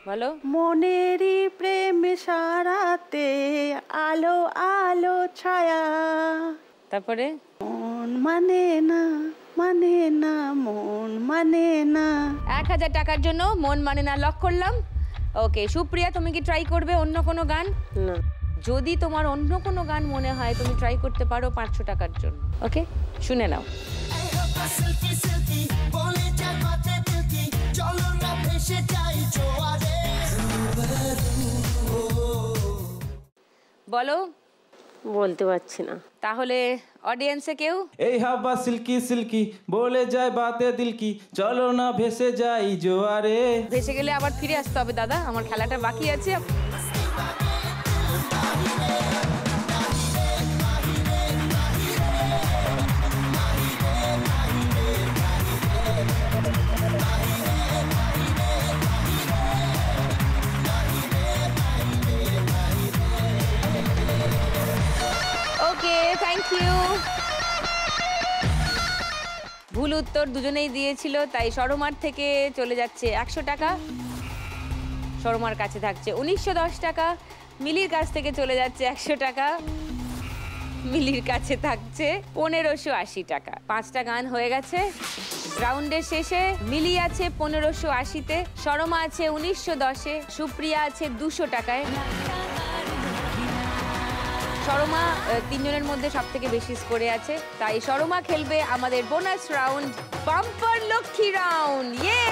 বলো। মনেরই প্রেম সারাতে আলো আলো ছায়া। তারপরে মন মানে না মানে না মন মানে না। 1000 টাকার জন্য মন মানে না লক করলাম। ওকে সুপ্রিয়া, তুমি কি ট্রাই করবে অন্য কোনো গান? না। যদি তোমার অন্য কোনো গান মনে হয় তুমি ট্রাই করতে পারো 500 টাকার জন্য। ওকে, শুনে নাও। বলো। বলতে পারছি না। তাহলে অডিয়েন্সে কেউ? এই হাওয়া সিল্কি সিল্কি বলে যায় বাতে দিল কি, চলো না ভেসে যাই জোয়ারে। ভেসে গেলে আবার ফিরে আসতে হবে দাদা, আমার খেলাটা বাকি আছে। ওকে, থ্যাংক ইউ। ভুল উত্তর দুজনেই দিয়েছিল, তাই সরমার থেকে চলে যাচ্ছে 100 টাকা, সরমার কাছে থাকছে 1910 টাকা। মিলির কাছ থেকে চলে যাচ্ছে 100 টাকা, মিলির কাছে থাকছে 1580 টাকা। 5টা গান হয়ে গেছে। রাউন্ডের শেষে মিলি আছে 1580-তে, সরমা আছে 1910-এ, সুপ্রিয়া আছে 200 টাকায়। সরমা 3 জনের মধ্যে সব থেকে বেশি স্কোরে আছে, তাই সরমা খেলবে আমাদের bonus round, bumper Lakshmi round. ইয়ে,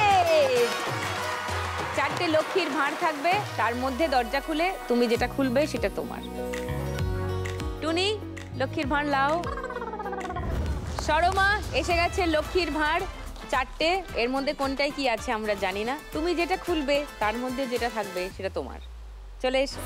4টে লক্ষ্মীর ভাঁড় থাকবে, তার মধ্যে দরজা খুলে তুমি যেটা খুলবে সেটা তোমার। টুনি, লক্ষ্মীর ভাঁড় লাও। সরমা, এসে গেছে লক্ষ্মীর ভাঁড় 4টে, এর মধ্যে কোনটাই কি আছে আমরা জানি না, তুমি যেটা খুলবে তার মধ্যে যেটা থাকবে সেটা তোমার। চলে এসো।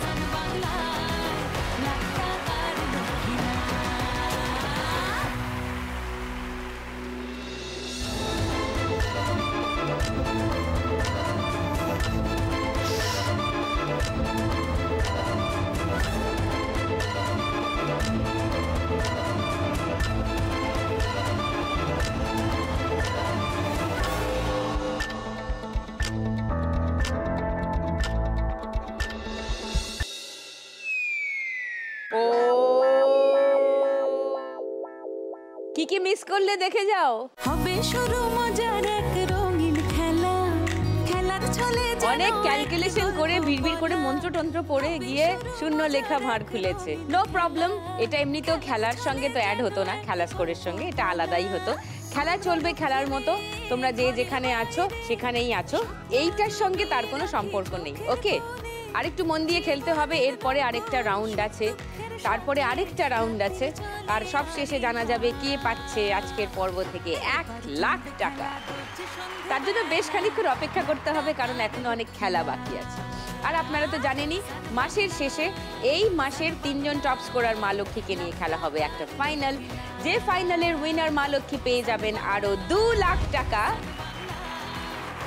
কি কি মিস করলে দেখে যাও। হবে শুরু মজার এক রঙিন খেলা, খেলার ছলে অনেক ক্যালকুলেশন করে ভিড় করে মন্ত্রতন্ত্র পড়ে গিয়ে শূন্য লেখা ভাঁড় খুলেছে। নো প্রবলেম, এটা এমনিতেও খেলার সঙ্গে তো অ্যাড হতো না, খেলা স্কোরের সঙ্গে এটা আলাদাই হতো। খেলা চলবে খেলার মতো, তোমরা যে যেখানে আছো সেখানেই আছো, এইটার সঙ্গে তার কোনো সম্পর্ক নেই। ওকে, আরেকটু মন দিয়ে খেলতে হবে, এরপরে আরেকটা রাউন্ড আছে, তারপরে আরেকটা রাউন্ড আছে, আর সব শেষে জানা যাবে কে পাচ্ছে আজকের পর্ব থেকে 1 লাখ টাকা। তার জন্য বেশ খানিকক্ষণ অপেক্ষা করতে হবে, কারণ এখনো অনেক খেলা বাকি আছে। আর আপনারা তো জানেনই, মাসের শেষে এই মাসের 3 জন টপ স্কোরার মা লক্ষ্মীকে নিয়ে খেলা হবে একটা ফাইনাল, যে ফাইনালের উইনার মা লক্ষ্মী পেয়ে যাবেন আরো 2 লাখ টাকা।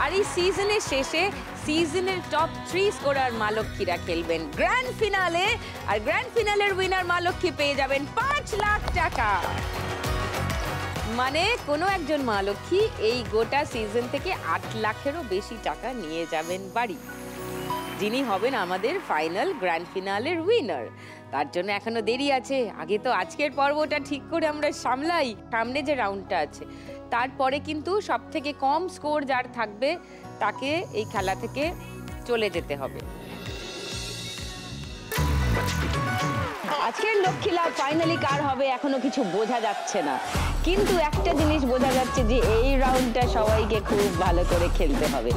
আর এই সিজনের শেষে সিজনের টপ 3 স্কোরার মা লক্ষ্মীরা খেলবেন গ্র্যান্ড ফিনালে, আর গ্র্যান্ড ফিনালের উইনার মা লক্ষ্মী পেয়ে যাবেন 5 লাখ টাকা। মানে কোনো একজন মা লক্ষ্মী এই গোটা সিজন থেকে 8 লাখেরও বেশি টাকা নিয়ে যাবেন বাড়ি, যিনি হবেন আমাদের ফাইনাল গ্র্যান্ড ফিনালের উইনার। তার জন্য এখনো দেরি আছে, আগে তো আজকের পর্বটা ঠিক করে আমরা সামলাই, সামনে যে রাউন্ডটা আছে তারপরে কিন্তু সব থেকে কম স্কোর যার থাকবে তাকে এই খেলা থেকে চলে যেতে হবে। আজকের লক্ষ্মী লাভ ফাইনালি কার হবে এখনো কিছু বোঝা যাচ্ছে না, কিন্তু একটা জিনিস বোঝা যাচ্ছে যে এই রাউন্ডটা সবাইকে খুব ভালো করে খেলতে হবে।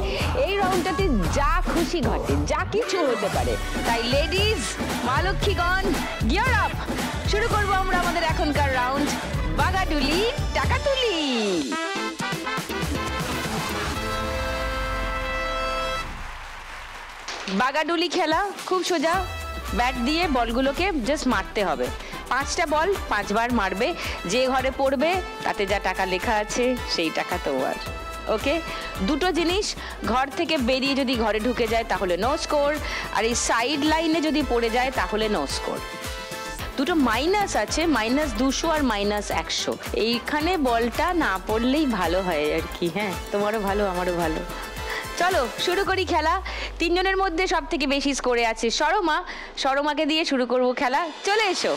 এই রাউন্ডটাতে যা খুশি ঘটে, যা কিছু হতে পারে, তাই লেডিজ মা লক্ষ্মীগণ গিয়ার আপ। শুরু করবো আমরা আমাদের এখনকার রাউন্ড, বাগাডুলি টাকা তুলি। বাগাডুলি খেলা খুব সোজা, ব্যাট দিয়ে বলগুলোকে জাস্ট মারতে হবে। 5টা বল 5 বার মারবে, যে ঘরে পড়বে তাতে যা টাকা লেখা আছে সেই টাকা তোমার। ওকে, দুটো জিনিস, ঘর থেকে বেরিয়ে যদি ঘরে ঢুকে যায় তাহলে নো স্কোর, আর এই সাইড লাইনে যদি পড়ে যায় তাহলে নো স্কোর। দুটো মাইনাস আছে, -200 আর -100। এইখানে বলটা না পড়লেই ভালো হয় আর কি। হ্যাঁ, তোমারও ভালো আমারও ভালো। চলো শুরু করি খেলা। তিনজনের মধ্যে সব থেকে বেশি স্কোরে আছে সরমা। সরমাকে দিয়ে শুরু করব খেলা। চলে এসো।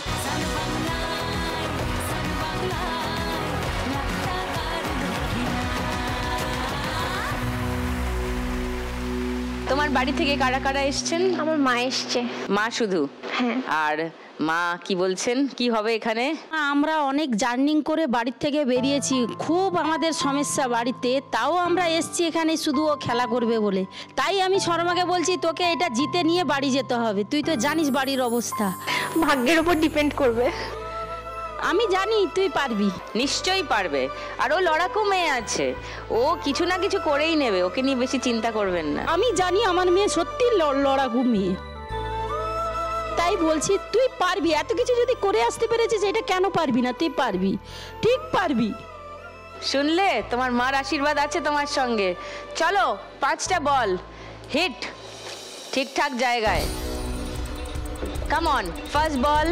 তোমার বাড়ি থেকে কারা কারা এসছেন? আমার মা এসছে। মা শুধু? হ্যাঁ। আর মা কি বলছেন, কি হবে এখানে? আমরা অনেক জার্নিং করে বাড়ির থেকে বেরিয়েছি, খুব আমাদের সমস্যা বাড়িতে, তাও আমরা এসছি এখানে শুধু ও খেলা করবে বলে। তাই আমি শর্মাকে বলছি তোকে এটা জিতে নিয়ে বাড়ি যেতে হবে, তুই তো জানিস বাড়ির অবস্থা। ভাগ্যের উপর ডিপেন্ড করবে। আমি জানি তুই পারবি। নিশ্চয়ই পারবে। আর ও লড়াকু মেয়ে আছে, ও কিছু না কিছু করেই নেবে, ওকে নিয়ে বেশি চিন্তা করবেন না। আমি জানি আমার মেয়ে সত্যি লড়াকু মেয়ে, তাই বলছি তুই পারবি। এত কিছু যদি করে আসতে পেরেছিস, এটা কেন পারবি না? তুই পারবি, ঠিক পারবি। শুনলে, তোমার মার আশীর্বাদ আছে তোমার সঙ্গে। চলো 5টা বল হিট, ঠিকঠাক জায়গায়। কাম অন, ফার্স্ট বল।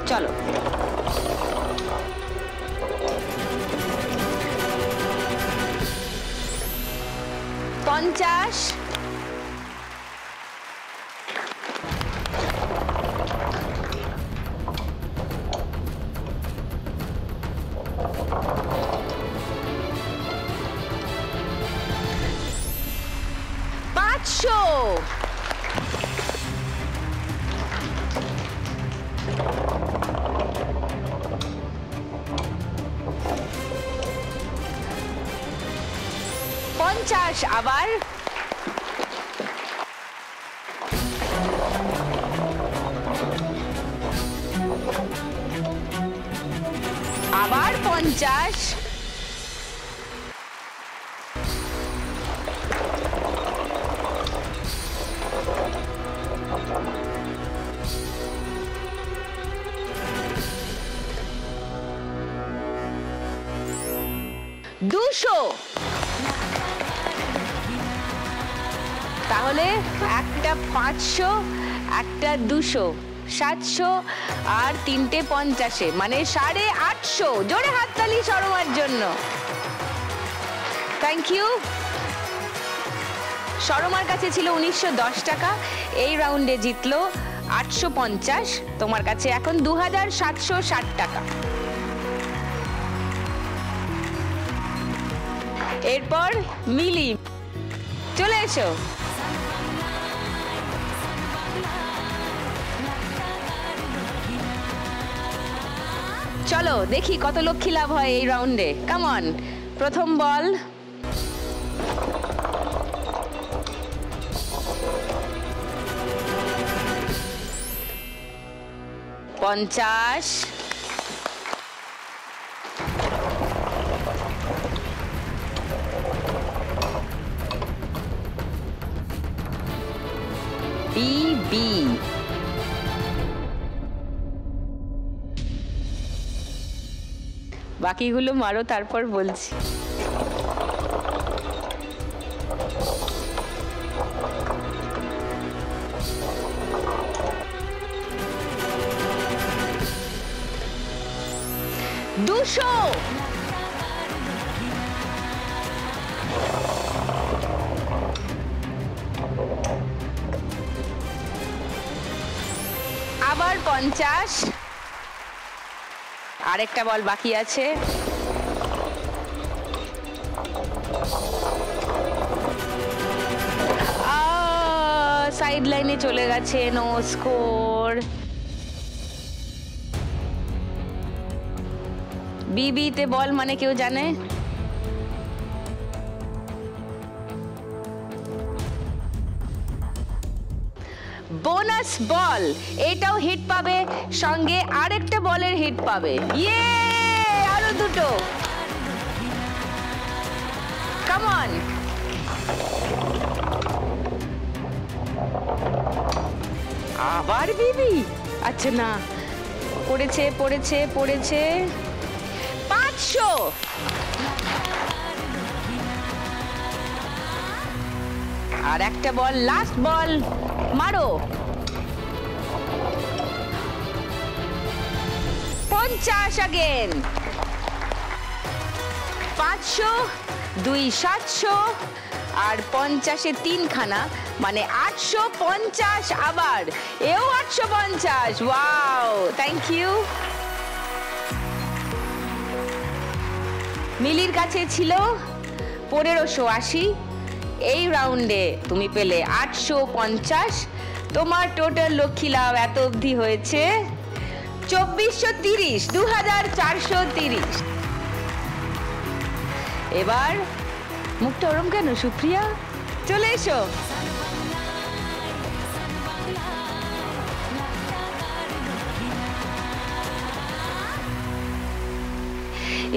চলো। পঞ্চাশ। পাঁচশো। পঞ্চাশ আবার। আবার 50। দুশো। তাহলে একটা 500, একটা 200, 700 আর 3টে 50, মানে 850। জোরে হাততালি শর্মার জন্য। Thank you. শর্মার কাছে ছিল 1910 টাকা, এই রাউন্ডে জিতলো 850। তোমার কাছে এখন 2760 টাকা। এরপর মিলি, চলে এসো। চলো দেখি কত লক্ষ্মী লাভ হয় এই রাউন্ডে। কাম অন, প্রথম বল। পঞ্চাশ। বি। বাকিগুলো মারো, তারপর বলছি। দুশো। আবার 50। আরেকটা বল বাকি আছে। সাইড লাইনে চলে গেছে, নো স্কোর। বিবিতে বল মানে কেউ জানে? বোনাস বল, এটাও হিট পাবে, সঙ্গে আরেকটা বলের হিট পাবে। ইয়ে, আরো দুটো। Come on. আবার বিবি? আচ্ছা না, পড়েছে পড়েছে পড়েছে। 500। আর একটা বল, লাস্ট বল, মারো। 50 अगेन। 5 500, 2 700 আর 50-এ 3 খানা, মানে 850। আবার এও 850। Wow, thank you. মিলির কাছে ছিল 1580। এই রাউন্ডে তুমি পেলে 850। তোমার টোটাল লক্ষ্মী লাভ এত অবধি হয়েছে 2430, 2430। এবার মুখটা ওরম কেন সুপ্রিয়া? চলে এসো।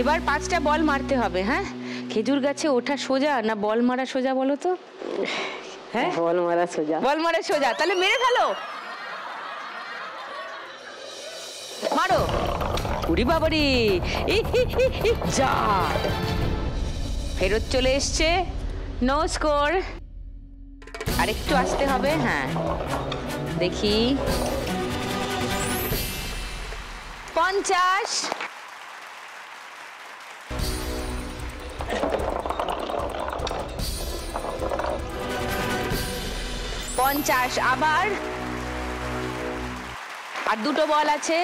এবার 5টা বল মারতে হবে। হ্যাঁ, খেজুর গাছে ওঠা সোজা না বল মারা সোজা বলো তো? হ্যাঁ, বল মারা সোজা। বল মারা সোজা, তাহলে মেরে ফেলো। মারো। উড়ি বাবারি, যা ফেরত চলে এসছে। No score. আরেকটু আসতে হবে। হ্যাঁ, দেখি 50। 50 আবার। আর 2টো বল আছে,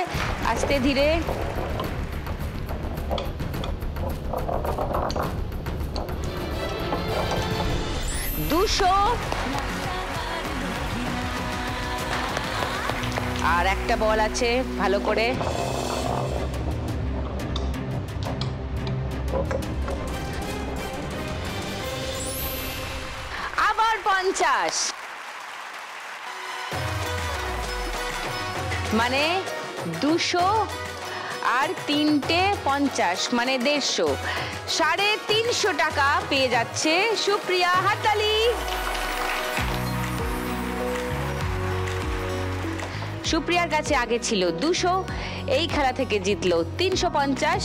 আস্তে ধীরে। 200 আর একটা বল আছে, ভালো করে। আবার 50, মানে 200 আর 3টে 50, মানে 150। 350 টাকা পেয়ে যাচ্ছে সুপ্রিয়া। হাততালি। সুপ্রিয়ার কাছে আগে ছিল 200, এই খেলা থেকে জিতলো 350।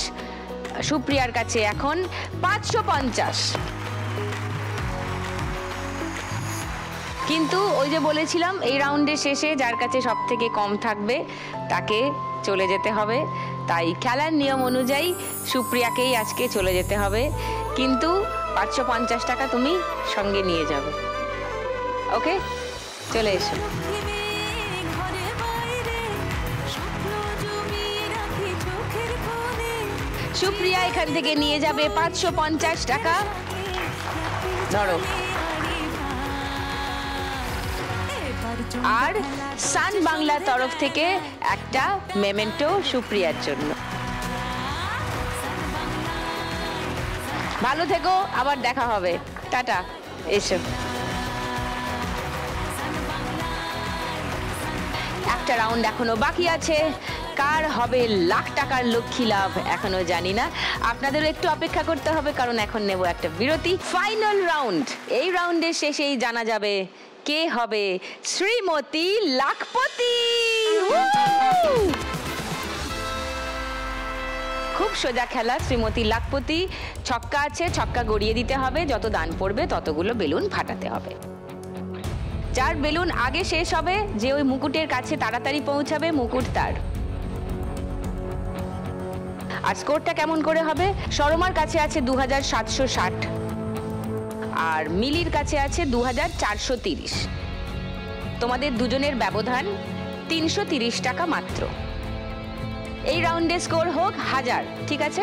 সুপ্রিয়ার কাছে এখন 550। কিন্তু ওই যে বলেছিলাম, এই রাউন্ডের শেষে যার কাছে সব থেকে কম থাকবে তাকে চলে যেতে হবে। তাই খেলার নিয়ম অনুযায়ী সুপ্রিয়াকেই আজকে চলে যেতে হবে, কিন্তু 550 টাকা তুমি সঙ্গে নিয়ে যাবে। ওকে, চলে এসো। সুপ্রিয়া এখান থেকে নিয়ে যাবে 550 টাকা। ধরো। আর সান বাংলার তরফ থেকে একটা মেমেন্টো সুপ্রিয়ার জন্য। ভালো থেকো, আবার দেখা হবে। টাটা। এসো। একটা রাউন্ড এখনো বাকি আছে। কার হবে লাখ টাকার লক্ষ্মী লাভ এখনো জানি না, আপনাদেরও একটু অপেক্ষা করতে হবে, কারণ এখন নেব একটা বিরতি। Final round. এই রাউন্ডের শেষেই জানা যাবে কে হবে শ্রীমতী লাখপতি। খুব সোজা খেলা, শ্রীমতী লাখপতি। ছক্কা আছে, ছক্কা গড়িয়ে দিতে হবে, যত দান পড়বে ততগুলো বেলুন ফাটাতে হবে। যার বেলুন আগে শেষ হবে, যে ওই মুকুটের কাছে তাড়াতাড়ি পৌঁছাবে, মুকুট তার। আর স্কোরটা কেমন করে হবে? সরমার কাছে আছে 2760 আর মিলির কাছে আছে 2430। তোমাদের দুজনের ব্যবধান 330 টাকা মাত্র। এই রাউন্ডে স্কোর হোক 1000, ঠিক আছে?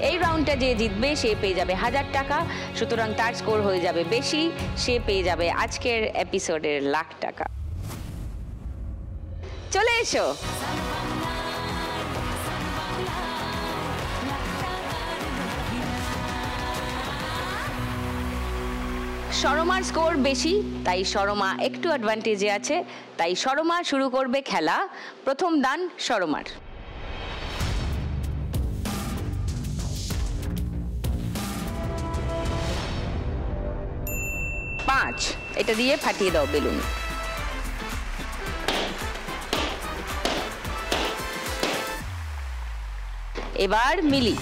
এই রাউন্ডটা যে জিতবে সে পেয়ে যাবে 1000 টাকা, সুতরাং তার স্কোর হয়ে যাবে বেশি, সে পেয়ে যাবে আজকের এপিসোডের লাখ টাকা। চলে এসো। সরমার স্কোর বেশি, তাই সরমা একটু অ্যাডভান্টেজে আছে, তাই সরমা শুরু করবে খেলা। প্রথম দান সরমার। 5, এটা দিয়ে ফাটিয়ে দাও বেলুন। এবার মিলি।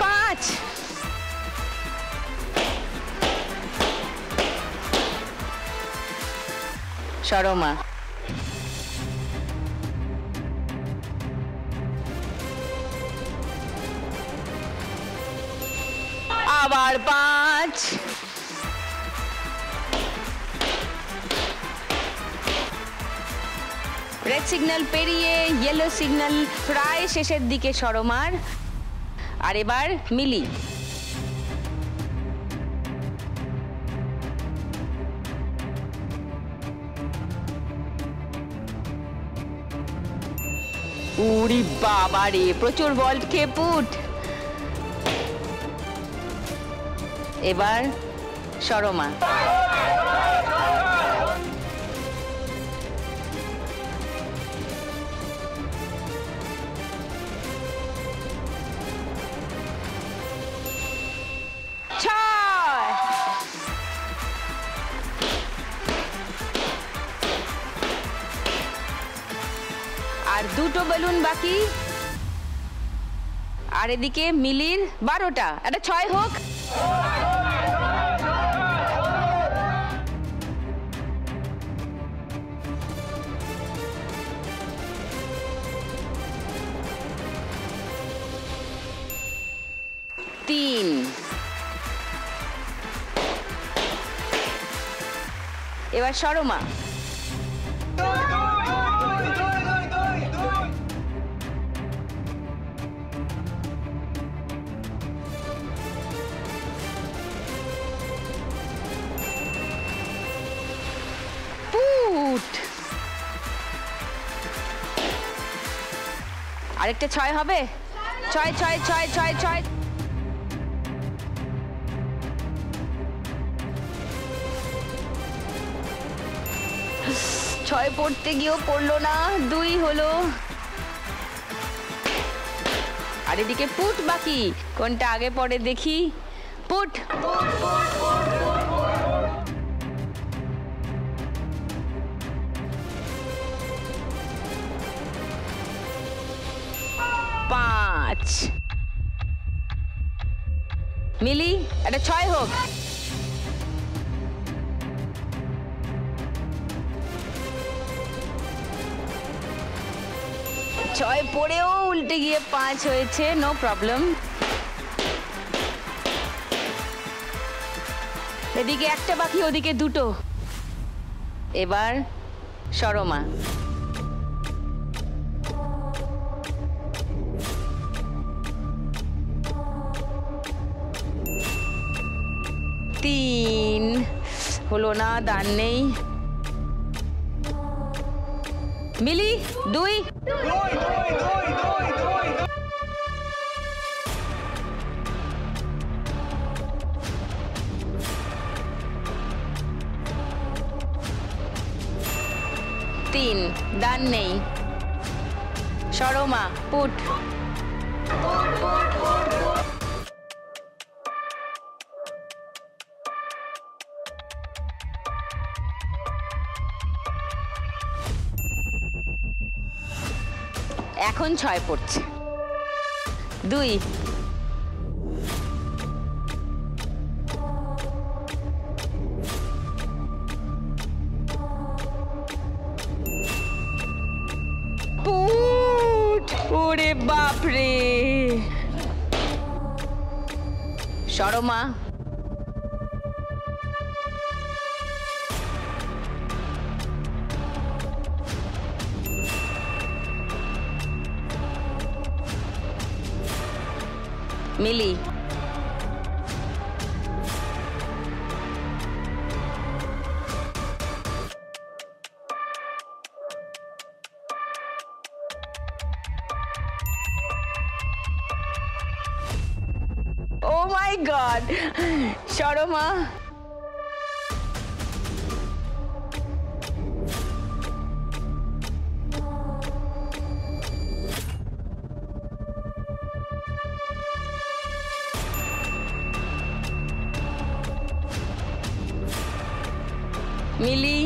5, সরমা। আবার 5। রেড সিগন্যাল পেরিয়ে ইয়েলো সিগন্যাল প্রায় শেষের দিকে সরমার। আর এবার মিলি। উরি বাবা রে, প্রচুর বল খেয়ে পুট। এবার সরমা। আর 2টো বেলুন বাকি। আর এদিকে মিলির 12টা, একটা 6 হোক। তিন। এবার সরমা। আরেকটা 6 হবে। 6 6 6 6 6। 6 পড়তে গিয়েও পড়লো না, 2 হলো। আর এদিকে পুট বাকি, কোনটা আগে পড়ে দেখি। পুট। 5। মিলি, একটা 6 হোক। 6 পড়েও উল্টে গিয়ে 5 হয়েছে, নো প্রবলেম। এদিকে একটা বাকি, ওদিকে 2টো। এবার সরমা। তিন হলো না, দান নেই। মিলি 2। তিন, দান নেই। সরমা, পুট। এখন 6 পড়ছে। 2। পুট। ওরে বাপরে। Sarama. Mili. Oh my god. Sarama. Mili.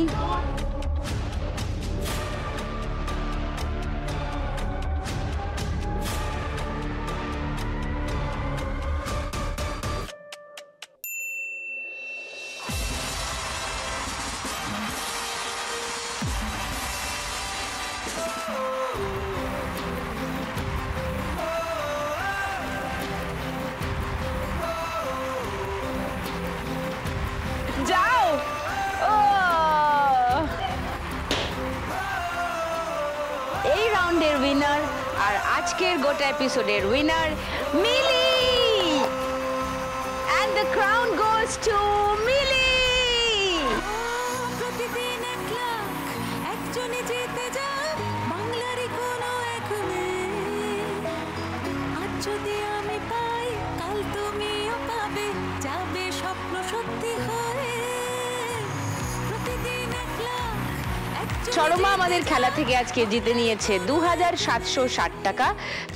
আজকের গোটা এপিসোডের winner Mili, and the crown goes to Mili. প্রতিদিন 1 লাখ একজনই জিতে যায় বাংলারই কোনো এক মেয়ে। আজ যদি আমি পাই কাল তুমিও পাবে, যাবে স্বপ্ন সত্যি হয়ে। প্রতিদিন 1 লাখ একজনই সরমা আমাদের খেলা থেকে আজকে জিতে নিয়েছে 2760 টাকা।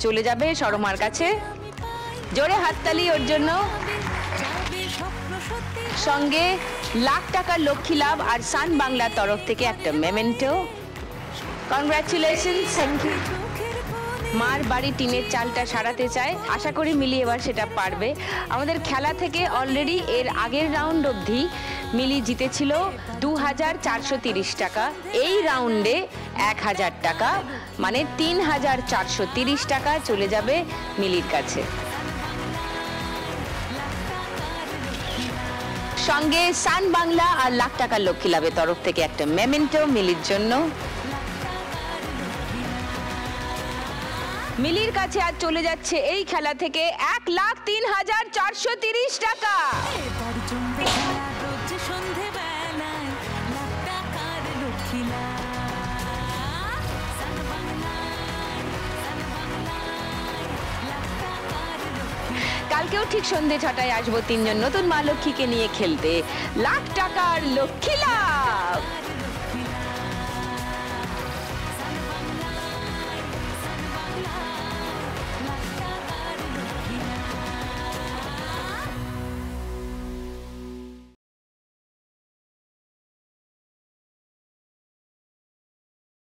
চলে যাবে সরমার কাছে, জোরে হাততালি ওর জন্য। যাবে স্বপ্ন সত্যি সঙ্গে লাখ টাকার লক্ষ্মী লাভ আর সান বাংলার তরফ থেকে একটা মেমেন্টো। কনগ্রাচুলেশন। Thank you. চোখের কোণে মার বাড়ি টিনের চালটা সারাতে চায়, আশা করি মিলি এবার সেটা পারবে। আমাদের খেলা থেকে অলরেডি এর আগের রাউন্ড অবধি মিলি জিতেছিল 2430 টাকা। এই রাউন্ডে 1000 টাকা, মানে 3430 টাকা চলে যাবে মিলির কাছে। সঙ্গে সান বাংলা আর লাখ টাকার লক্ষ্মী লাভের তরফ থেকে একটা মেমেন্টো মিলির জন্য। মিলির কাছে আজ চলে যাচ্ছে এই খেলা থেকে 1,03,430 টাকা। এবার জমবে খেলা রোজ সন্ধেবেলায়, লাখ টাকার লক্ষ্মী লাভ। সান বাংলায়, লাখ টাকার লক্ষ্মী কালকেও ঠিক সন্ধে 6টায় আসবো 3জন নতুন মা লক্ষ্মীকে নিয়ে খেলতে লাখ টাকার লক্ষ্মী লাভ।